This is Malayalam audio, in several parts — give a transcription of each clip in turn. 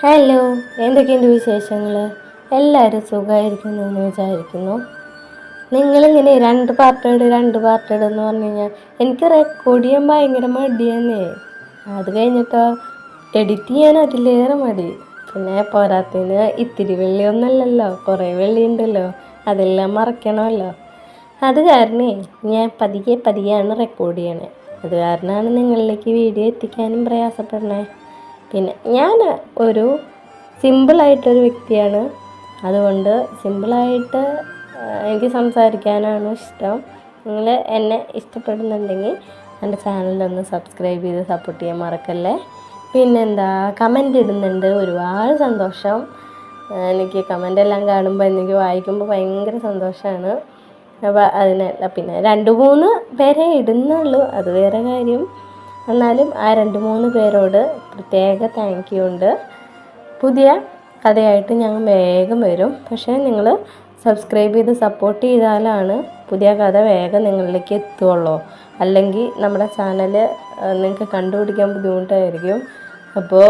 ഹലോ, എന്തൊക്കെയുണ്ട് വിശേഷങ്ങൾ? എല്ലാവരും സുഖമായിരിക്കുന്നു എന്ന് വിചാരിക്കുന്നു. നിങ്ങളിങ്ങനെ രണ്ട് പാർട്ടോട് എന്ന് പറഞ്ഞു കഴിഞ്ഞാൽ എനിക്ക് റെക്കോർഡ് ചെയ്യാൻ ഭയങ്കര മടിയാന്നേ. അത് കഴിഞ്ഞിട്ടോ എഡിറ്റ് ചെയ്യാൻ അതിലേറെ മടി. പിന്നെ പോരാത്തതിന് ഇത്തിരി വെള്ളിയൊന്നുമല്ലല്ലോ, കുറേ വെള്ളി ഉണ്ടല്ലോ, അതെല്ലാം മറക്കണമല്ലോ. അത് കാരണേ ഞാൻ പതിയെയാണ് റെക്കോർഡ് ചെയ്യണേ. അത് കാരണമാണ് നിങ്ങളിലേക്ക് വീഡിയോ എത്തിക്കാനും പ്രയാസപ്പെടണേ. പിന്നെ ഞാൻ ഒരു സിമ്പിളായിട്ടൊരു വ്യക്തിയാണ്. അതുകൊണ്ട് സിമ്പിളായിട്ട് എനിക്ക് സംസാരിക്കാനാണ് ഇഷ്ടം. നിങ്ങൾ എന്നെ ഇഷ്ടപ്പെടുന്നുണ്ടെങ്കിൽ എൻ്റെ ചാനലൊന്ന് സബ്സ്ക്രൈബ് ചെയ്ത് സപ്പോർട്ട് ചെയ്യാൻ മറക്കല്ലേ. പിന്നെന്താ, കമൻ്റ് ഇടുന്നുണ്ട്, ഒരുപാട് സന്തോഷം. എനിക്ക് കമൻ്റെല്ലാം കാണുമ്പോൾ എനിക്ക് വായിക്കുമ്പോൾ ഭയങ്കര സന്തോഷമാണ്. അപ്പോൾ അതിനല്ല, പിന്നെ 2-3 പേരെ ഇടുന്നുള്ളൂ, അത് വേറെ കാര്യം. എന്നാലും ആ 2-3 പേരോട് പ്രത്യേക താങ്ക് യു ഉണ്ട്. പുതിയ കഥയായിട്ട് ഞാൻ വേഗം വരും. പക്ഷേ നിങ്ങൾ സബ്സ്ക്രൈബ് ചെയ്ത് സപ്പോർട്ട് ചെയ്താലാണ് പുതിയ കഥ വേഗം നിങ്ങളിലേക്ക് എത്തുള്ളൂ. അല്ലെങ്കിൽ നമ്മുടെ ചാനൽ നിങ്ങൾക്ക് കണ്ടുപിടിക്കാൻ ബുദ്ധിമുട്ടായിരിക്കും. അപ്പോൾ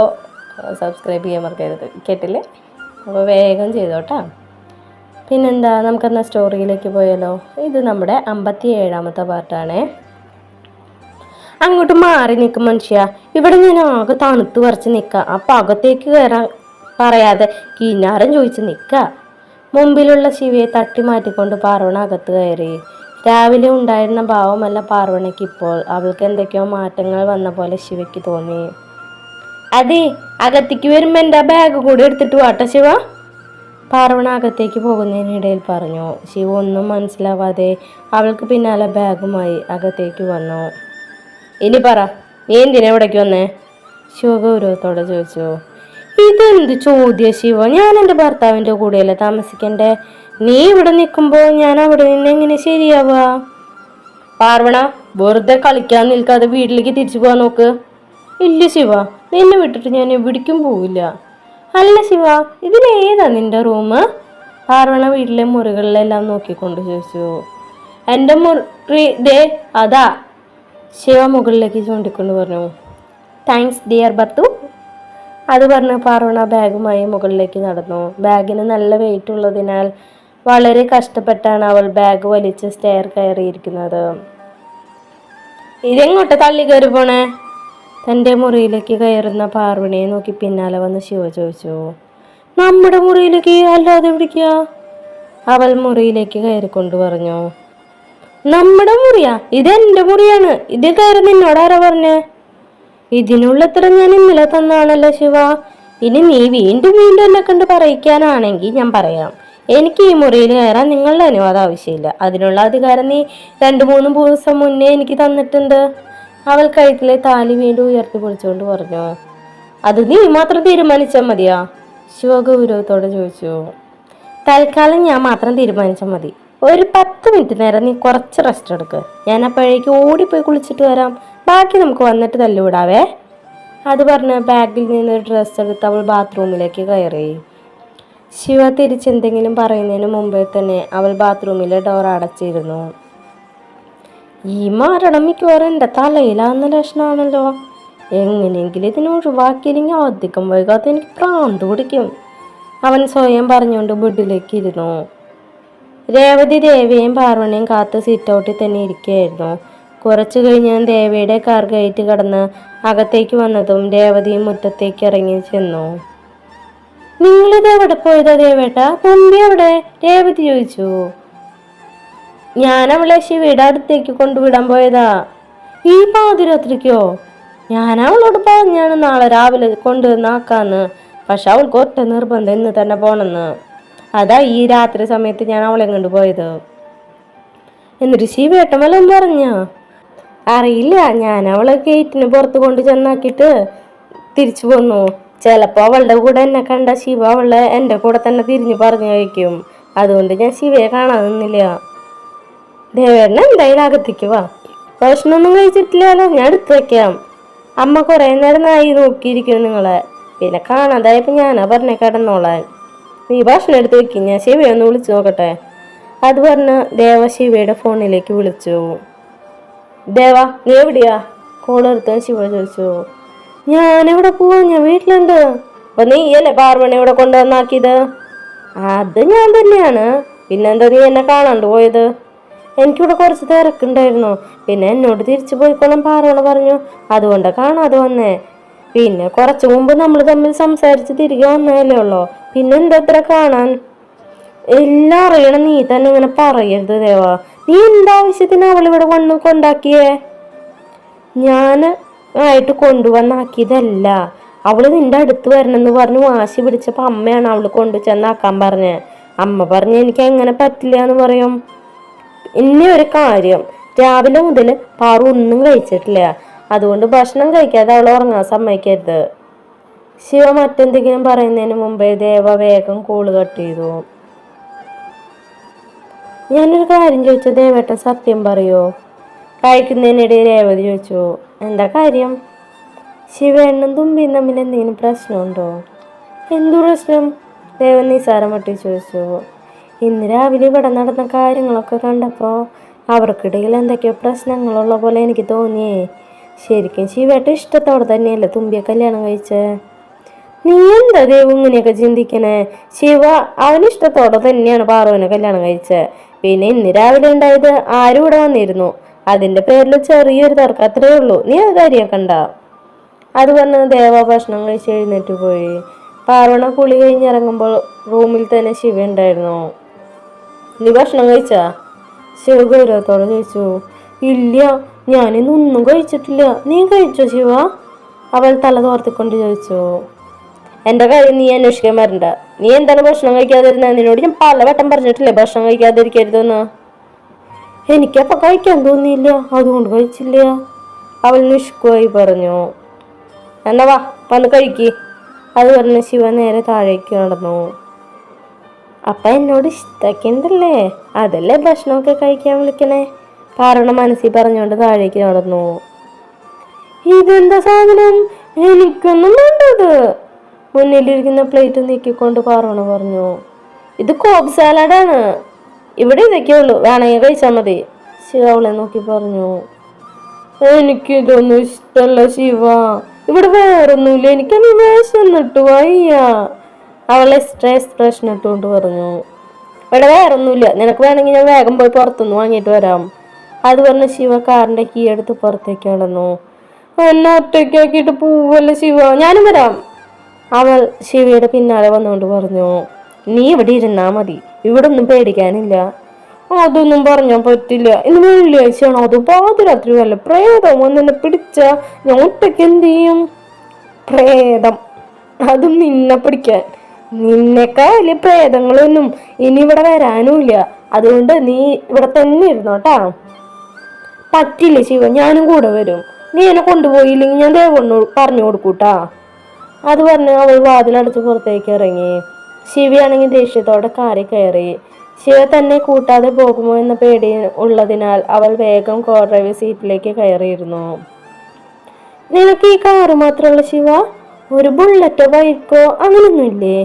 സബ്സ്ക്രൈബ് ചെയ്യാൻ മറക്കരുത്, കേട്ടില്ലേ? അപ്പോൾ വേഗം ചെയ്തോട്ടാ. പിന്നെന്താ, നമുക്കെന്നാ സ്റ്റോറിയിലേക്ക് പോയാലോ. ഇത് നമ്മുടെ 57ാമത്തെ പാർട്ടാണേ. അങ്ങോട്ട് മാറി നിൽക്കും മനുഷ്യ, ഇവിടെ ഞാൻ ആകെ തണുത്ത് വരച്ച് നിൽക്കാം. അപ്പം അകത്തേക്ക് കയറാൻ പറയാതെ കിന്നാരം ചോദിച്ച് നിൽക്കുക. മുമ്പിലുള്ള ശിവയെ തട്ടി മാറ്റിക്കൊണ്ട് പാർവണ അകത്ത് കയറി. രാവിലെ ഉണ്ടായിരുന്ന ഭാവമല്ല പാർവണയ്ക്ക് ഇപ്പോൾ. അവൾക്ക് എന്തൊക്കെയോ മാറ്റങ്ങൾ വന്ന പോലെ ശിവയ്ക്ക് തോന്നി. അതെ, അകത്തേക്ക് വരുമ്പോൾ എൻ്റെ ബാഗ് കൂടി എടുത്തിട്ട് വാട്ടെ ശിവ, പാർവണ അകത്തേക്ക് പോകുന്നതിനിടയിൽ പറഞ്ഞു. ശിവ ഒന്നും മനസ്സിലാവാതെ അവൾക്ക് പിന്നാലെ ബാഗുമായി അകത്തേക്ക് വന്നു. ഇനി പറ, നീ എന്തിനാ ഇവിടേക്ക് വന്നേ? ശിവ ഗൗരവത്തോടെ ചോദിച്ചു. ഇതെന്ത് ചോദ്യ ശിവ, ഞാൻ എൻ്റെ ഭർത്താവിൻ്റെ കൂടെയല്ലേ താമസിക്കണ്ടേ? നീ ഇവിടെ നിൽക്കുമ്പോൾ ഞാൻ അവിടെ നിന്ന് എങ്ങനെ ശരിയാവുക? പാർവണ, വെറുതെ കളിക്കാൻ നിൽക്കാതെ വീട്ടിലേക്ക് തിരിച്ചു പോകാൻ നോക്ക്. ഇല്ല ശിവ, നിന്നെ വിട്ടിട്ട് ഞാൻ എവിടേക്കും പോവില്ല. അല്ല ശിവ, ഇതിലേതാ നിന്റെ റൂം? പാർവണ വീട്ടിലെ മുറികളിലെല്ലാം നോക്കിക്കൊണ്ട് ചോദിച്ചു. എൻ്റെ മുറി ദേ അതാ, ശിവ മുകളിലേക്ക് ചൂണ്ടിക്കൊണ്ട് പറഞ്ഞു. Thanks dear Bathu. അത് പറഞ്ഞ് പാർവണ ബാഗുമായി മുകളിലേക്ക് നടന്നു. ബാഗിന് നല്ല വെയിറ്റ് ഉള്ളതിനാൽ വളരെ കഷ്ടപ്പെട്ടാണ് അവൾ ബാഗ് വലിച്ച് സ്റ്റെയർ കയറിയിരിക്കുന്നത്. ഇതെങ്ങോട്ട് തള്ളി കയറി പോണേ? തൻ്റെ മുറിയിലേക്ക് കയറുന്ന പാർവണയെ നോക്കി പിന്നാലെ വന്ന് ശിവ ചോദിച്ചു. നമ്മുടെ മുറിയിലേക്ക് അല്ലാതെ എവിടേക്കാ? അവൾ മുറിയിലേക്ക് കയറിക്കൊണ്ട് പറഞ്ഞു. നമ്മുടെ മുറിയാ? ഇതെന്റെ മുറിയാണ്. ഇത് കയറി നിന്നോടാരാ പറഞ്ഞേ? ഇതിനുള്ളത്ര ഞാൻ ഇന്നലെ തന്നാണല്ലോ ശിവ. ഇനി നീ വീണ്ടും എന്നെ കണ്ട് പറയിക്കാനാണെങ്കിൽ ഞാൻ പറയാം. എനിക്ക് ഈ മുറിയിൽ കയറാൻ നിങ്ങളുടെ അനുവാദം ആവശ്യമില്ല. അതിനുള്ള അധികാരം നീ 2-3 ദിവസം മുന്നേ എനിക്ക് തന്നിട്ടുണ്ട്. അവൾ കഴുത്തിലെ താലി വീണ്ടും ഉയർത്തി പൊളിച്ചുകൊണ്ട് പറഞ്ഞു. അത് നീ മാത്രം തീരുമാനിച്ചാൽ മതിയാ? ശിവ ഗൗരവത്തോടെ ചോദിച്ചു. തൽക്കാലം ഞാൻ മാത്രം തീരുമാനിച്ചാൽ മതി. ഒരു 10 മിനിറ്റ് നേരം നീ കുറച്ച് റെസ്റ്റ് എടുക്ക്. ഞാൻ അപ്പോഴേക്ക് ഓടിപ്പോയി കുളിച്ചിട്ട് വരാം. ബാക്കി നമുക്ക് വന്നിട്ട് തല്ലുവിടാവേ. അത് പറഞ്ഞ് ബാഗിൽ നിന്ന് ഡ്രസ്സ് എടുത്ത് അവൾ ബാത്റൂമിലേക്ക് കയറി. ശിവ തിരിച്ചെന്തെങ്കിലും പറയുന്നതിന് മുമ്പേ തന്നെ അവൾ ബാത്റൂമിലെ ഡോർ അടച്ചിരുന്നു. ഈ മരണം മിക്കവാറും എൻ്റെ തലയിലാവുന്ന ലക്ഷണമാണല്ലോ. എങ്ങനെയെങ്കിലും ഇതിനെ ഒഴിവാക്കിയില്ലെങ്കിൽ അധികം വൈകാതെ എനിക്ക് പ്രാന്ത് പിടിക്കും, അവൻ സ്വയം പറഞ്ഞുകൊണ്ട് ബെഡിലേക്ക് ഇരുന്നു. രേവതി ദേവിയെയും പാർവണയും കാത്ത് സിറ്റ് ഔട്ടിൽ തന്നെ ഇരിക്കുകയായിരുന്നു. കുറച്ചു കഴിഞ്ഞ് ദേവിയുടെ കാർ ഗേറ്റ് കടന്ന് അകത്തേക്ക് വന്നതും രേവതിയും മുറ്റത്തേക്ക് ഇറങ്ങി ചെന്നു. നിങ്ങളിത് എവിടെ പോയതാ ദേവേട്ടാ? മുമ്പേ അവിടെ? രേവതി ചോദിച്ചു. ഞാൻ അവളെ ശിവയുടെ അടുത്തേക്ക് കൊണ്ടുവിടാൻ പോയതാ. ഈ പാതിരാത്രിക്കോ? ഞാൻ അവളോട് പറഞ്ഞാണ് നാളെ രാവിലെ കൊണ്ടുവന്നാക്കാന്ന്. പക്ഷെ അവൾക്ക് ഒറ്റ നിർബന്ധം ഇന്ന് തന്നെ പോണെന്ന്. അതാ ഈ രാത്രി സമയത്ത് ഞാൻ അവളെ കൊണ്ടുപോയത്. എന്നിട്ട് ശിവേട്ടൻ വല്ലതും പറഞ്ഞ? അറിയില്ല, ഞാൻ അവളെ ഗേറ്റിന് പുറത്ത് കൊണ്ട് ചെന്നാക്കിയിട്ട് തിരിച്ചു പോന്നു. ചിലപ്പോൾ അവളുടെ കൂടെ എന്നെ കണ്ട ശിവ അവളെ എൻ്റെ കൂടെ തന്നെ തിരിഞ്ഞു പറഞ്ഞു വയ്ക്കും. അതുകൊണ്ട് ഞാൻ ശിവയെ കാണാൻ നിന്നില്ല. ദേവേട്ടൻ എന്തായാലും അകത്തേക്ക് വാ. ഭക്ഷണമൊന്നും കഴിച്ചിട്ടില്ലല്ലോ, ഞാൻ എടുത്തു വയ്ക്കാം. അമ്മ കുറേ നേരം നായി നോക്കിയിരിക്കും നിങ്ങളെ. പിന്നെ കാണാതായപ്പോൾ ഞാനാ പറഞ്ഞേ കിടന്നോളാൻ. നീ ഭക്ഷണം എടുത്ത് വെക്കും, ഞാൻ ശിവയൊന്ന് വിളിച്ചു നോക്കട്ടെ. അത് പറഞ്ഞ് ദേവ ശിവയുടെ ഫോണിലേക്ക് വിളിച്ചു. ദേവ, നീ എവിടെയാ? കോൾ എടുത്ത് ശിവ ചോദിച്ചു. ഞാനെവിടെ പോവാ, ഞാൻ വീട്ടിലുണ്ട്. അപ്പൊ നീയല്ലേ പാർവണി ഇവിടെ കൊണ്ടുവന്നാക്കിയത്? അത് ഞാൻ തന്നെയാണ്. പിന്നെന്താ നീ എന്നെ കാണാണ്ട് പോയത്? എനിക്കിവിടെ കുറച്ച് തിരക്കുണ്ടായിരുന്നു. പിന്നെ എന്നോട് തിരിച്ചു പോയിക്കോളാൻ പാർവണ പറഞ്ഞു. അതുകൊണ്ട് കാണാതെ വന്നേ. പിന്നെ കുറച്ചു മുമ്പ് നമ്മൾ തമ്മിൽ സംസാരിച്ച് തിരികെ വന്നതല്ലേ ഉള്ളോ. പിന്നെ എന്താ അത്ര കാണാൻ? എല്ലാം അറിയണം. നീ തന്നെ ഇങ്ങനെ പറയരുത് ദേവാ. നീ എന്താവശ്യത്തിന് അവളിവിടെ വന്ന് കൊണ്ടാക്കിയേ? ഞാൻ ആയിട്ട് കൊണ്ടുവന്നാക്കിയതല്ല. അവള് നിന്റെ അടുത്ത് വരണമെന്ന് പറഞ്ഞു വാശി പിടിച്ചപ്പോ അമ്മയാണ് അവള് കൊണ്ടു ചെന്നാക്കാൻ പറഞ്ഞേ. അമ്മ പറഞ്ഞ എനിക്ക് എങ്ങനെ പറ്റില്ല എന്ന് പറയും. ഇനി ഒരു കാര്യം, രാവിലെ മുതൽ പാറു ഒന്നും കഴിച്ചിട്ടില്ല. അതുകൊണ്ട് ഭക്ഷണം കഴിക്കാതെ അവൾ ഉറങ്ങാൻ സമ്മതിക്കരുത്. ശിവ മറ്റെന്തെങ്കിലും പറയുന്നതിന് മുമ്പേ ദേവ വേഗം കോള് കട്ട് ചെയ്തു. ഞാനൊരു കാര്യം ചോദിച്ചു, ദേവേട്ടൻ സത്യം പറയോ? കഴിക്കുന്നതിനിടെ രേവതി ചോദിച്ചു. എന്താ കാര്യം? ശിവേണ്ണും തുമ്പിയും തമ്മിൽ എന്തെങ്കിലും പ്രശ്നമുണ്ടോ? എന്തു പ്രശ്നം? ദേവൻ നിസാരമട്ടി ചോദിച്ചു. ഇന്ന് രാവിലെ ഇവിടെ നടന്ന കാര്യങ്ങളൊക്കെ കണ്ടപ്പോ അവർക്കിടയിൽ എന്തൊക്കെയോ പ്രശ്നങ്ങളുള്ള പോലെ എനിക്ക് തോന്നിയേ. ശരിക്കും ശിവേട്ട ഇഷ്ടത്തോടെ തന്നെയല്ലേ തുമ്പിയെ കല്യാണം കഴിച്ചേ? നീ എന്താ ദേവ് ഇങ്ങനെയൊക്കെ ചിന്തിക്കണേ? ശിവ അവനിഷ്ടത്തോടെ തന്നെയാണ് പാറുവിനെ കല്യാണം കഴിച്ചത്. പിന്നെ ഇന്ന് രാവിലെ ഉണ്ടായത് ആരും ഇവിടെ വന്നിരുന്നു. അതിന്റെ പേരിൽ ചെറിയൊരു തർക്കം, അത്രേ ഉള്ളൂ. നീ അത് കാര്യാക്കണ്ട. അത് പറഞ്ഞ് ദേവ ഭക്ഷണം കഴിച്ച് എഴുന്നേറ്റ് പോയി. പാർവണ കുളി കഴിഞ്ഞിറങ്ങുമ്പോൾ റൂമിൽ തന്നെ ശിവ ഉണ്ടായിരുന്നു. നീ ഭക്ഷണം കഴിച്ചാ? ശിവ ഗൗരവത്തോടെ ചോദിച്ചു. ഇല്ല, ഞാനിന്നൊന്നും കഴിച്ചിട്ടില്ല. നീ കഴിച്ചോ ശിവ? അവൾ തല തോർത്തിക്കൊണ്ട് ചോദിച്ചു. എന്റെ കാര്യം നീ അന്വേഷിക്കാൻ വരണ്ട. നീ എന്താണ് ഭക്ഷണം കഴിക്കാതിരുന്നത്? നിന്നോട് ഞാൻ പലവട്ടം പറഞ്ഞിട്ടില്ലേ ഭക്ഷണം കഴിക്കാതിരിക്കരുതെന്ന്. എനിക്കപ്പൊ കഴിക്കാൻ തോന്നിയില്ല, അതുകൊണ്ട് കഴിച്ചില്ല, അവൾ നിഷ്കുവായി പറഞ്ഞു. എന്നാ വാ വന്ന് കഴിക്ക്. അത് പറഞ്ഞ് ശിവ നേരെ താഴേക്ക് നടന്നു. അപ്പൊ എന്നോട് ഇഷ്ടമൊക്കെ ഉണ്ടല്ലേ, അതല്ലേ ഭക്ഷണമൊക്കെ കഴിക്കാൻ വിളിക്കണേ? പാർവണ മനസ്സിൽ പറഞ്ഞുകൊണ്ട് താഴേക്ക് നടന്നു. ഇതെന്താ സാധനം? എനിക്കൊന്നും വേണ്ടത്. മുന്നിലിരിക്കുന്ന പ്ലേറ്റ് നീക്കിക്കൊണ്ട് പാർവണ പറഞ്ഞു. ഇത് കോബ് സാലഡാണ്. ഇവിടെ ഇതൊക്കെ ഉള്ളൂ, വേണമെങ്കിൽ കഴിച്ചാൽ മതി. ശിവ അവളെ നോക്കി പറഞ്ഞു. എനിക്കിതൊന്നും ഇഷ്ടല്ല ശിവ. ഇവിടെ വേറൊന്നുമില്ല, എനിക്കത് വിശന്നിട്ട് വയ്യ. അവളെ എക്സ്പ്രഷൻ ഇട്ടുകൊണ്ട് പറഞ്ഞു. ഇവിടെ വേറൊന്നുമില്ല, നിനക്ക് വേണമെങ്കിൽ ഞാൻ വേഗം പോയി പുറത്തുനിന്ന് വാങ്ങിയിട്ട് വരാം. അത് പറഞ്ഞ് ശിവ കാറിന്റെ കീ എടുത്ത് പുറത്തേക്ക് നടന്നു. എന്നെ ഒറ്റയ്ക്കാക്കിയിട്ട് പോവല്ല ശിവ, ഞാനും വരാം. അവൾ ശിവയുടെ പിന്നാലെ വന്നുകൊണ്ട് പറഞ്ഞു. നീ ഇവിടെ ഇരുന്നാ മതി, ഇവിടെ ഒന്നും പേടിക്കാനില്ല. അതൊന്നും പറഞ്ഞാൻ പറ്റില്ല. ഇന്ന് വെള്ളിയാഴ്ചയാണോ? അത് പാതിരാത്രി വല്ല പ്രേതം വന്നെന്നെ പിടിച്ച ഞാൻ ഒറ്റയ്ക്ക് എന്ത് ചെയ്യും? പ്രേതം? അതും നിന്നെ പിടിക്കാൻ? നിന്നെക്കാ വലിയ പ്രേതങ്ങളൊന്നും ഇനി ഇവിടെ വരാനുമില്ല. അതുകൊണ്ട് നീ ഇവിടെ തന്നെ ഇരുന്നോട്ടാ. പറ്റില്ല ശിവ, ഞാനും കൂടെ വരും. നീ എന്നെ കൊണ്ടുപോയില്ലെങ്കിൽ ഞാൻ ദേവണ്ണു പറഞ്ഞു കൊടുക്കൂട്ടാ. അത് പറഞ്ഞ് അവൾ വാതിലടച്ച് പുറത്തേക്ക് ഇറങ്ങി. ശിവയാണെങ്കിൽ ദേഷ്യത്തോടെ കാറിൽ കയറി. ശിവ തന്നെ കൂട്ടാതെ പോകുമോ എന്ന പേടി ഉള്ളതിനാൽ അവൾ വേഗം കോ ഡ്രൈവ് സീറ്റിലേക്ക് കയറിയിരുന്നു. നിനക്ക് ഈ കാറ് മാത്രമുള്ള ശിവ? ഒരു ബുള്ളറ്റോ ബൈക്കോ അങ്ങനൊന്നുമില്ലേ?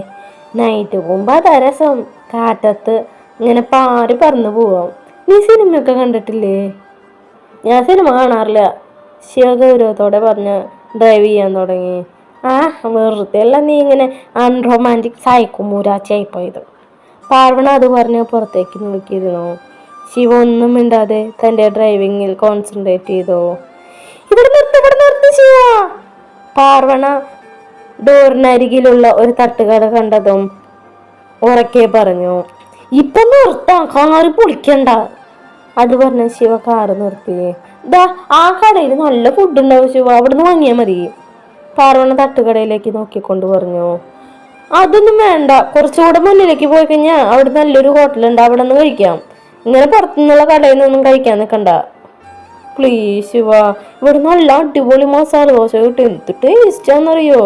നൈറ്റ് പോകുമ്പോ അതാ രസം, കാറ്റത്ത് ഇങ്ങനെ പാറി പറന്നു പോവാം. നീ സിനിമയൊക്കെ കണ്ടിട്ടില്ലേ? ഞാൻ സിനിമ കാണാറില്ല, ശിവ ഗൗരവത്തോടെ പറഞ്ഞ് ഡ്രൈവ് ചെയ്യാൻ തുടങ്ങി. വെറുതെ അല്ല നീ ഇങ്ങനെ അൺറൊമാൻറ്റിക് സൈക്കോമൂരാച്ചായിപ്പോയത്. പാർവണ അത് പറഞ്ഞ് പുറത്തേക്ക് നോക്കിയിരുന്നു. ശിവ ഒന്നും മിണ്ടാതെ തന്റെ ഡ്രൈവിങ്ങിൽ കോൺസെൻട്രേറ്റ് ചെയ്തു. ഇവിടെ നിർത്തി ശിവ. പാർവണ ഡോറിനരികിലുള്ള ഒരു തട്ടുകട കണ്ടതും ഉറക്കെ പറഞ്ഞു. ഇപ്പൊ നിർത്താം, കാറ് പൊളിക്കണ്ട. അത് പറഞ്ഞ ശിവ കാറ് നിർത്തി. ദാ ആ കടയിൽ നല്ല ഫുഡ് ഉണ്ടാവും ശിവ, അവിടുന്ന് വാങ്ങിയാൽ മതി. പാർവണ തട്ടുകടയിലേക്ക് നോക്കിക്കൊണ്ട് പറഞ്ഞു. അതൊന്നും വേണ്ട, കുറച്ചുകൂടെ മുന്നിലേക്ക് പോയി കഴിഞ്ഞാൽ അവിടെ നല്ലൊരു ഹോട്ടലുണ്ട്, അവിടെ നിന്ന് കഴിക്കാം. ഇങ്ങനെ പുറത്തുനിന്നുള്ള കടയിൽ നിന്നൊന്നും കഴിക്കാൻ നിൽക്കണ്ട പ്ലീസ് ശിവ. ഇവിടെ നല്ല അടിപൊളി മസാല ദോശ കിട്ടും, എന്ത് ടേസ്റ്റാന്നറിയോ?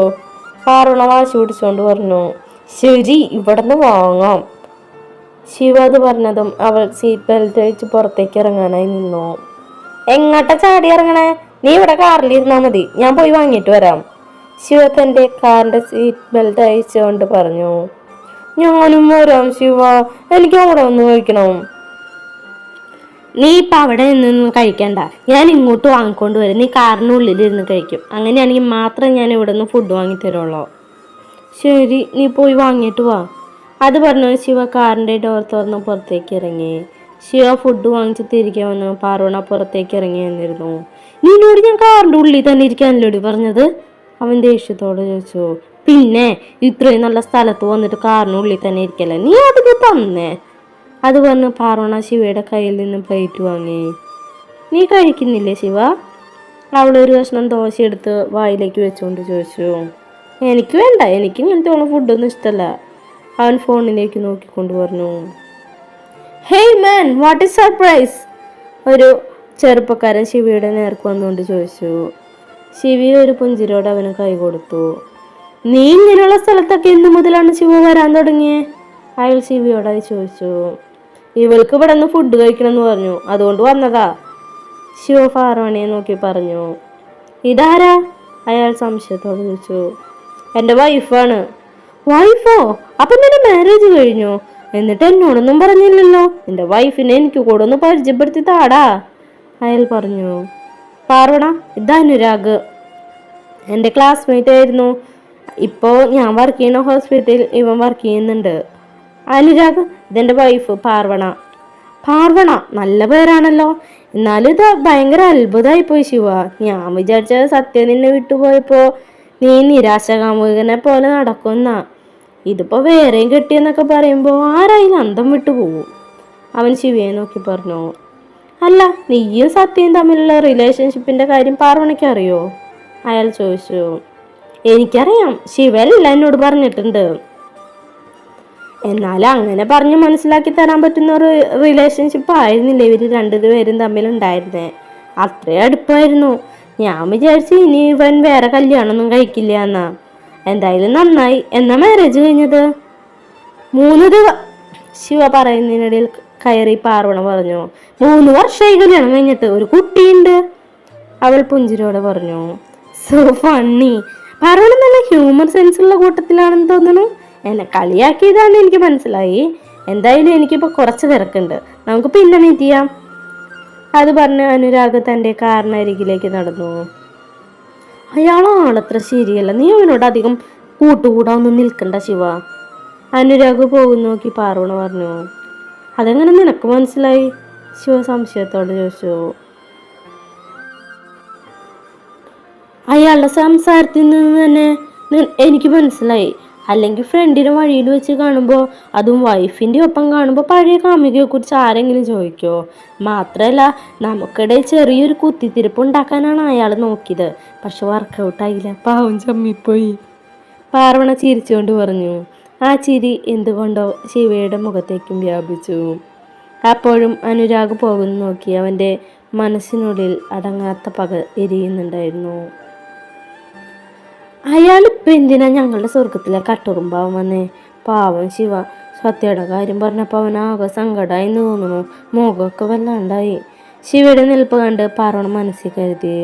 പാർവണ വാശി പിടിച്ചോണ്ട് പറഞ്ഞു. ശരി, ഇവിടുന്ന് വാങ്ങാം. ശിവ അത് പറഞ്ഞതും അവൾ സീറ്റ് ബെൽറ്റ് അഴിച്ച് പുറത്തേക്ക് ഇറങ്ങാനായി നിന്നു. എങ്ങോട്ടാ ചാടി ഇറങ്ങണേ? നീ ഇവിടെ കാറിലിരുന്നാ മതി, ഞാൻ പോയി വാങ്ങിയിട്ട് വരാം. ശിവ തന്റെ കാറിന്റെ സീറ്റ് ബെൽറ്റ് അഴിച്ചുകൊണ്ട് പറഞ്ഞു. ഞാനും വരാം ശിവ, എനിക്ക് അവിടെ ഒന്ന് കഴിക്കണം. നീ ഇപ്പം അവിടെ നിന്നൊന്നും കഴിക്കണ്ട, ഞാൻ ഇങ്ങോട്ട് വാങ്ങിക്കൊണ്ട് വരും. നീ കാറിനുള്ളിൽ ഇരുന്ന് കഴിക്കും. അങ്ങനെയാണെങ്കിൽ മാത്രം ഞാൻ ഇവിടെ നിന്ന് ഫുഡ് വാങ്ങി തരുള്ളൂ. ശരി, നീ പോയി വാങ്ങിയിട്ട് വാ. അത് പറഞ്ഞു ശിവ കാറിൻ്റെ ഡോർ തുറന്ന് പുറത്തേക്ക് ഇറങ്ങി. ശിവ ഫുഡ് വാങ്ങിച്ച് തിരികെ വന്നു. പാർവണ പുറത്തേക്ക് ഇറങ്ങി വന്നിരുന്നു. നിന്നോട് ഞാൻ കാറിൻ്റെ ഉള്ളിൽ തന്നെ ഇരിക്കാനല്ലോടി പറഞ്ഞത്? അവൻ ദേഷ്യത്തോട് ചോദിച്ചു. പിന്നെ ഇത്രയും നല്ല സ്ഥലത്ത് വന്നിട്ട് കാറിനുള്ളിൽ തന്നെ ഇരിക്കല്ലേ, നീ അതൊക്കെ തന്നേ? അത് പറഞ്ഞ് പാർവണ ശിവയുടെ കയ്യിൽ നിന്ന് പ്ലേറ്റ് വാങ്ങി. നീ കഴിക്കുന്നില്ലേ ശിവ? അവളൊരു കഷ്ണം ദോശ എടുത്ത് വായിലേക്ക് വെച്ചുകൊണ്ട് ചോദിച്ചു. എനിക്ക് വേണ്ട, എനിക്ക് ഇങ്ങനത്തെ ഉള്ള ഫുഡൊന്നും ഇഷ്ടമല്ല. അവൻ ഫോണിലേക്ക് നോക്കിക്കൊണ്ട് പറഞ്ഞു. Hey man, what is surprise? ഒരു ചെറുപ്പക്കാരൻ ശിവയുടെ നേർക്ക് വന്നുകൊണ്ട് ചോദിച്ചു. ശിവി ഒരു പുഞ്ചിരോട് അവന് കൈ കൊടുത്തു. നീ ഇങ്ങനെയുള്ള സ്ഥലത്തൊക്കെ എന്നു മുതലാണ് ശിവ വരാൻ തുടങ്ങിയേ? അയാൾ ശിവിയോടായി ചോദിച്ചു. ഇവൾക്ക് ഇവിടെ നിന്ന് ഫുഡ് കഴിക്കണമെന്ന് പറഞ്ഞു, അതുകൊണ്ട് വന്നതാ. ശിവ പാർവണിയെ നോക്കി പറഞ്ഞു. ഇതാരാ? അയാൾ സംശയത്തോട് ചോദിച്ചു. എൻ്റെ വൈഫാണ്. വൈഫോ? അപ്പം നിന്റെ മാരേജ് കഴിഞ്ഞോ? എന്നിട്ട് എന്നോടൊന്നും പറഞ്ഞില്ലല്ലോ. എൻ്റെ വൈഫിനെ എനിക്ക് കൂടെ ഒന്ന് പരിചയപ്പെടുത്തി താടാ, അയാൾ പറഞ്ഞു. പാർവണ, ഇത് അനുരാഗ്, എൻ്റെ ക്ലാസ്മേറ്റ് ആയിരുന്നു. ഇപ്പോൾ ഞാൻ വർക്ക് ചെയ്യുന്ന ഹോസ്പിറ്റലിൽ ഇവൻ വർക്ക് ചെയ്യുന്നുണ്ട്. അനുരാഗ്, ഇതെൻ്റെ വൈഫ് പാർവണ. പാർവണ, നല്ല പേരാണല്ലോ. എന്നാലും ഇത് ഭയങ്കര അത്ഭുതമായി പോയി ശിവ. ഞാൻ വിചാരിച്ച സത്യം നിന്നെ വിട്ടുപോയപ്പോ നീ നിരാശകാമുകനെ പോലെ നടക്കുന്ന. ഇതിപ്പോ വേറെയും കെട്ടിയെന്നൊക്കെ പറയുമ്പോ ആരായാലും അന്തം വിട്ടു പോകും. അവൻ ശിവയെ നോക്കി പറഞ്ഞു. അല്ല, നീയും സത്യയും തമ്മിലുള്ള റിലേഷൻഷിപ്പിന്റെ കാര്യം പാർവണയ്ക്ക് അറിയോ? അയാൾ ചോദിച്ചു. എനിക്കറിയാം, ശിവല്ല എന്നോട് പറഞ്ഞിട്ടുണ്ട്. എന്നാൽ അങ്ങനെ പറഞ്ഞ് മനസ്സിലാക്കി തരാൻ പറ്റുന്ന ഒരു റിലേഷൻഷിപ്പ് ആയിരുന്നില്ല ഇവര് രണ്ടുപേരും തമ്മിലുണ്ടായിരുന്നേ. അത്രയും അടുപ്പായിരുന്നു. ഞാൻ വിചാരിച്ചു ഇനി ഇവൻ വേറെ കല്യാണമൊന്നും കഴിക്കില്ല എന്നാ. എന്തായാലും നന്നായി. എന്നാ മാരേജ് കഴിഞ്ഞത്? 3 ശിവ പറയുന്നതിനിടയിൽ കയറി പാർവണ പറഞ്ഞു. 3 വർഷമായി കല്യാണം കഴിഞ്ഞിട്ട്, ഒരു കുട്ടിയുണ്ട്. അവൾ പുഞ്ചിരോടെ പറഞ്ഞു. So funny. പാർവണ നല്ല ഹ്യൂമർ സെൻസ് ഉള്ള കൂട്ടത്തിലാണെന്ന് തോന്നുന്നു. എന്നെ കളിയാക്കിയതാണെന്ന് എനിക്ക് മനസ്സിലായി. എന്തായാലും എനിക്കിപ്പോൾ കുറച്ച് തിരക്കുണ്ട്, നമുക്ക് പിന്നെ മീറ്റ് ചെയ്യാം. അത് പറഞ്ഞ് അനുരാഗ് തൻ്റെ കാറിനരികിലേക്ക് നടന്നു. അയാളാണത്ര ശരിയല്ല, നീ അവനോട് അധികം കൂട്ടുകൂടാനൊന്നും നിൽക്കണ്ട ശിവ. അനുരാഗ് പോകുന്ന നോക്കി പാർവണ പറഞ്ഞു. അതെങ്ങനെ നിനക്ക് മനസ്സിലായി? ശിവ സംശയത്തോടെ ചോദിച്ചു. അയാളുടെ സംസാരത്തിൽ നിന്ന് തന്നെ എനിക്ക് മനസ്സിലായി. അല്ലെങ്കിൽ ഫ്രണ്ടിനെ വഴിയിൽ വെച്ച് കാണുമ്പോൾ, അതും വൈഫിൻ്റെ ഒപ്പം കാണുമ്പോൾ പഴയ കാമുകിയെ കുറിച്ച് ആരെങ്കിലും ചോദിക്കുമോ? മാത്രമല്ല, നമുക്കിടയിൽ ചെറിയൊരു കുത്തിത്തിരിപ്പ് ഉണ്ടാക്കാനാണ് അയാൾ നോക്കിയത്. പക്ഷെ വർക്കൗട്ടായില്ല, പാവം ചമ്മിപ്പോയി. പാർവണ ചിരിച്ചുകൊണ്ട് പറഞ്ഞു. ആ ചിരി എന്തുകൊണ്ടോ ശിവയുടെ മുഖത്തേക്കും വ്യാപിച്ചു. അപ്പോഴും അനുരാഗ് പോകുന്നു നോക്കി അവൻ്റെ മനസ്സിനുള്ളിൽ അടങ്ങാത്ത പക എരിയുന്നുണ്ടായിരുന്നു. അയാളിപ്പോൾ എന്തിനാ ഞങ്ങളുടെ സ്വർഗത്തിലെ കട്ടുറുമ്പാവൻ വന്നേ? പാവം ശിവ. സത്യയുടെ കാര്യം പറഞ്ഞപ്പോൾ അവനാകെ സങ്കടമായി തോന്നുന്നു. മുഖമൊക്കെ വല്ലാണ്ടായി. ശിവയുടെ നിൽപ്പ് കണ്ട് പാർവണ മനസ്സിൽ കരുതി.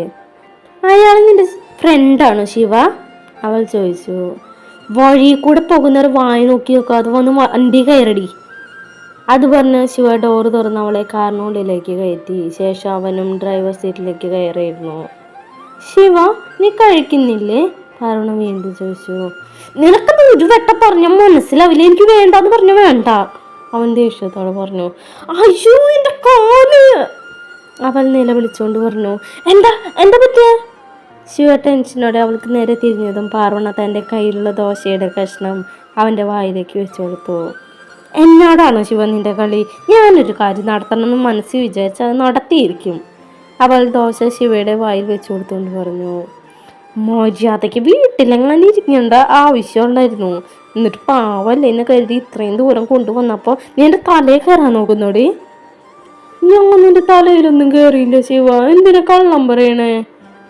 അയാൾ നിന്റെ ഫ്രണ്ടാണോ ശിവ? അവൾ ചോദിച്ചു. വഴി കൂടെ പോകുന്നവർ വായി നോക്കി നോക്കാതെ വന്ന് വണ്ടി കയറടി. അത് പറഞ്ഞ് ശിവ ഡോറ് തുറന്ന് അവളെ കാറിനുള്ളിലേക്ക് കയറ്റി. ശേഷം അവനും ഡ്രൈവർ സീറ്റിലേക്ക് കയറിയിരുന്നു. ശിവ, നീ കഴിക്കുന്നില്ലേ? പാർവണ വീണ്ടും ചോദിച്ചു. നിനക്കത് ഒരു വട്ടം പറഞ്ഞ മനസ്സിലാവില്ല. എനിക്ക് വേണ്ടാന്ന് പറഞ്ഞു വേണ്ട, അവൻ ദേഷ്യത്തോടെ പറഞ്ഞു. അയ്യോ എൻ്റെ കാല്, അവൾ നിലവിളിച്ചുകൊണ്ട് പറഞ്ഞു. എന്താ എന്താ പറ്റിയ? ശിവ ടെൻഷനോടെ അവൾക്ക് നേരെ തിരിഞ്ഞതും പാർവണ തൻ്റെ കയ്യിലുള്ള ദോശയുടെ കഷ്ണം അവൻ്റെ വായിലേക്ക് വെച്ചു കൊടുത്തു. എന്നോടാണോ ശിവ നിന്റെ കളി? ഞാനൊരു കാര്യം നടത്തണമെന്ന് മനസ്സിൽ വിചാരിച്ച് അത് നടത്തിയിരിക്കും. അവൾ ദോശ ശിവയുടെ വായിൽ വെച്ചു കൊടുത്തുകൊണ്ട് പറഞ്ഞു. മര്യാദയ്ക്ക് വീട്ടിലെങ്ങനെ ഇരിക്കേണ്ട ആവശ്യമുണ്ടായിരുന്നു. എന്നിട്ട് പാവല്ലേ എന്നെ കരുതി ഇത്രയും ദൂരം കൊണ്ടുവന്നപ്പോൾ നീ എൻ്റെ തലയിൽ കയറാൻ നോക്കുന്നോടി. ഞാൻ നിന്റെ തലയിലൊന്നും കയറിയില്ല ശിവ, എന്തിനാ കള്ളം പറയണേ?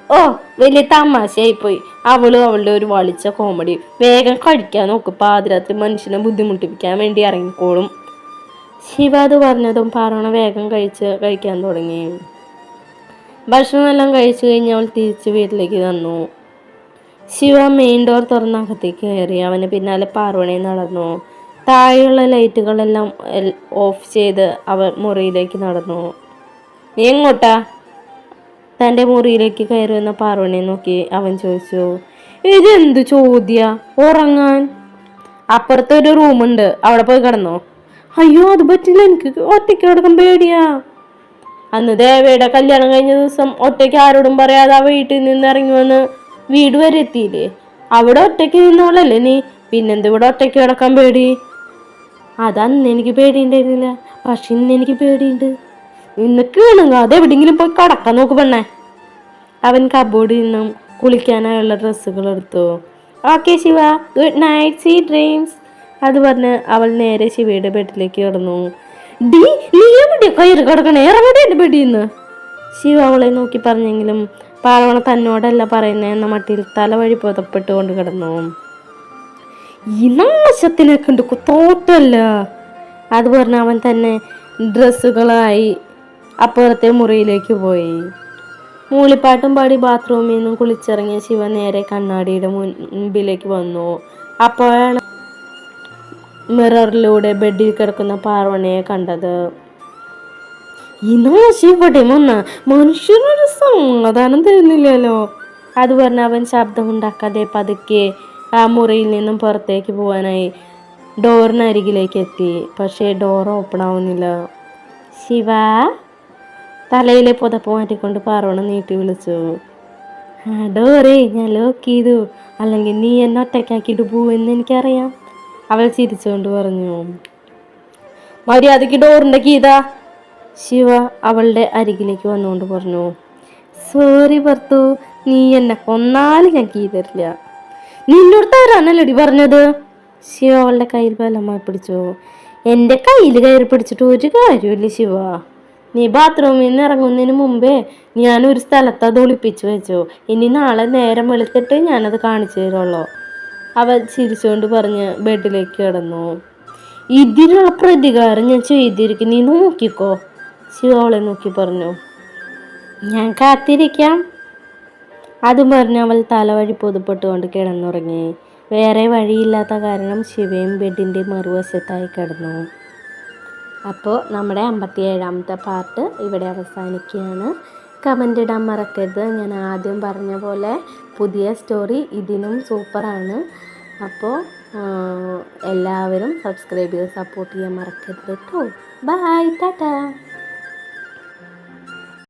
ഓ, വലിയ തമാശയായിപ്പോയി. അവളുടെ ഒരു വളിച്ച കോമഡി. വേഗം കഴിക്കാൻ നോക്ക്, പാതിരാത്രി മനുഷ്യനെ ബുദ്ധിമുട്ടിപ്പിക്കാൻ വേണ്ടി ഇറങ്ങിക്കോളും. ശിവ അത് പറഞ്ഞതും പാർവണ വേഗം കഴിക്കാൻ തുടങ്ങി. ഭക്ഷണമെല്ലാം കഴിച്ചു കഴിഞ്ഞ് അവൾ തിരിച്ച് വീട്ടിലേക്ക് വന്നു. ശിവ മെയിൻ ഡോർ തുറന്നകത്തേക്ക് കയറി. അവന് പിന്നാലെ പാർവണയെ നടന്നു. താഴെയുള്ള ലൈറ്റുകളെല്ലാം ഓഫ് ചെയ്ത് അവൻ മുറിയിലേക്ക് നടന്നു. നീ എങ്ങോട്ടാ? തൻ്റെ മുറിയിലേക്ക് കയറി വന്ന പാർവണയെ നോക്കി അവൻ ചോദിച്ചു. ഇതെന്ത് ചോദ്യ ഉറങ്ങാൻ? അപ്പുറത്തൊരു റൂമുണ്ട്, അവിടെ പോയി കിടന്നോ. അയ്യോ അത് പറ്റില്ല, എനിക്ക് ഒറ്റയ്ക്ക് കിടക്കാൻ പേടിയാ. അന്ന് ദേവയുടെ കല്യാണം കഴിഞ്ഞ ദിവസം ഒറ്റയ്ക്ക് ആരോടും പറയാതെ ആ വീട്ടിൽ നിന്ന് ഇറങ്ങി വന്ന് വീട് വരെ എത്തിയില്ലേ? അവിടെ ഒറ്റയ്ക്ക് നിന്നോളല്ലേ നീ, പിന്നെന്ത് ഇവിടെ ഒറ്റയ്ക്ക് കിടക്കാൻ പേടി? അതന്ന് എനിക്ക് പേടിയുണ്ടായിരുന്നില്ല, പക്ഷെ ഇന്ന് എനിക്ക് പേടിയുണ്ട്. നിനക്ക് വേണമെങ്കിൽ അതെവിടെയെങ്കിലും പോയി കടക്കാൻ നോക്ക് പെണ്ണേ. അവൻ കബോർഡിൽ നിന്നും കുളിക്കാനായുള്ള ഡ്രസ്സുകൾ എടുത്തു. Okay Shiva, good night, sweet dreams. അത് പറഞ്ഞ് അവൾ നേരെ ശിവയുടെ ബെഡിലേക്ക് കിടന്നു. ഡി നീ എവിടെ കയറി കിടക്കണേ, ഇറങ്ങടെ എൻ്റെ ബെഡിൽ നിന്ന്. ശിവ അവളെ നോക്കി പറഞ്ഞെങ്കിലും പാർവണ തന്നോടല്ല പറയുന്നത് എന്ന മട്ടിൽ തല വഴി പുതപ്പെട്ടുകൊണ്ട് കിടന്നു. ഈ നാശത്തിനെ കണ്ട് തോട്ടല്ല. അത് പറഞ്ഞ അവൻ തന്നെ ഡ്രസ്സുകളായി അപ്പുറത്തെ മുറിയിലേക്ക് പോയി. മൂളിപ്പാട്ടും പാടി ബാത്റൂമിൽ നിന്നും കുളിച്ചിറങ്ങിയ ശിവ നേരെ കണ്ണാടിയുടെ മുൻപിലേക്ക് വന്നു. അപ്പോഴാണ് മിററിലൂടെ ബെഡിൽ കിടക്കുന്ന പാർവണയെ കണ്ടത്. ഈ നാശം ഇവിടെ വന്ന മനുഷ്യനൊരു സമാധാനം തരുന്നില്ലല്ലോ. അത് പറഞ്ഞ അവൻ ശബ്ദമുണ്ടാക്കാതെ പതുക്കെ ആ മുറിയിൽ നിന്നും പുറത്തേക്ക് പോകാനായി ഡോറിനരികിലേക്ക് എത്തി. പക്ഷേ ഡോർ ഓപ്പൺ ആവുന്നില്ല. ശിവ, തലയിലെ പുതപ്പ് മാറ്റിക്കൊണ്ട് പാർവണ നീട്ടി വിളിച്ചു. ഡോറേ ഞാൻ ലോക്ക് ചെയ്തു, അല്ലെങ്കിൽ നീ എന്നെ ഒറ്റയ്ക്കാക്കിയിട്ട് പോവെന്ന് എനിക്കറിയാം. അവൾ ചിരിച്ചുകൊണ്ട് പറഞ്ഞു. മര്യാദയ്ക്ക് ഡോറിൻ്റെ കീതാ. ശിവ അവളുടെ അരികിലേക്ക് വന്നുകൊണ്ട് പറഞ്ഞു. സോറി ഭർത്തു, നീ എന്നെ കൊന്നാലും ഞാൻ കീ തരില്ല. നിന്നോട് തരാനല്ലടി പറഞ്ഞത്. ശിവ അവളുടെ കയ്യിൽ ബലമായി പിടിച്ചു. എൻ്റെ കയ്യിൽ കയറി പിടിച്ചിട്ട് ഒരു കാര്യമില്ല ശിവ. നീ ബാത്റൂമിൽ നിന്ന് ഇറങ്ങുന്നതിന് മുമ്പേ ഞാനൊരു സ്ഥലത്ത് അത് ഒളിപ്പിച്ചു വെച്ചു. ഇനി നാളെ നേരം വെളുത്തിട്ട് ഞാനത് കാണിച്ചു തരുള്ളൂ. അവൾ ചിരിച്ചുകൊണ്ട് പറഞ്ഞ് ബെഡിലേക്ക് കിടന്നു. ഇതിനുള്ള പ്രതികാരം ഞാൻ ചെയ്തിരിക്കും, നീ നോക്കിക്കോ. ശിവ അവളെ നോക്കി പറഞ്ഞു. ഞാൻ കാത്തിരിക്കാം. അതും പറഞ്ഞ് അവൾ തലവഴി പൊതുപ്പെട്ടുകൊണ്ട് കിടന്നുറങ്ങി. വേറെ വഴിയില്ലാത്ത കാരണം ശിവയും ബെഡിൻ്റെ മറുവശത്തായി കിടന്നു. അപ്പോൾ നമ്മുടെ 57ാമത്തെ പാർട്ട് ഇവിടെ അവസാനിക്കുകയാണ്. കമൻ്റ് ഇടാൻ മറക്കരുത്. ഞാൻ ആദ്യം പറഞ്ഞ പോലെ പുതിയ സ്റ്റോറി ഇതിനും സൂപ്പറാണ്. അപ്പോൾ എല്ലാവരും സബ്സ്ക്രൈബ് ചെയ്ത് സപ്പോർട്ട് ചെയ്യാൻ മറക്കരുത് കേട്ടോ. ബൈ, ടാറ്റാ.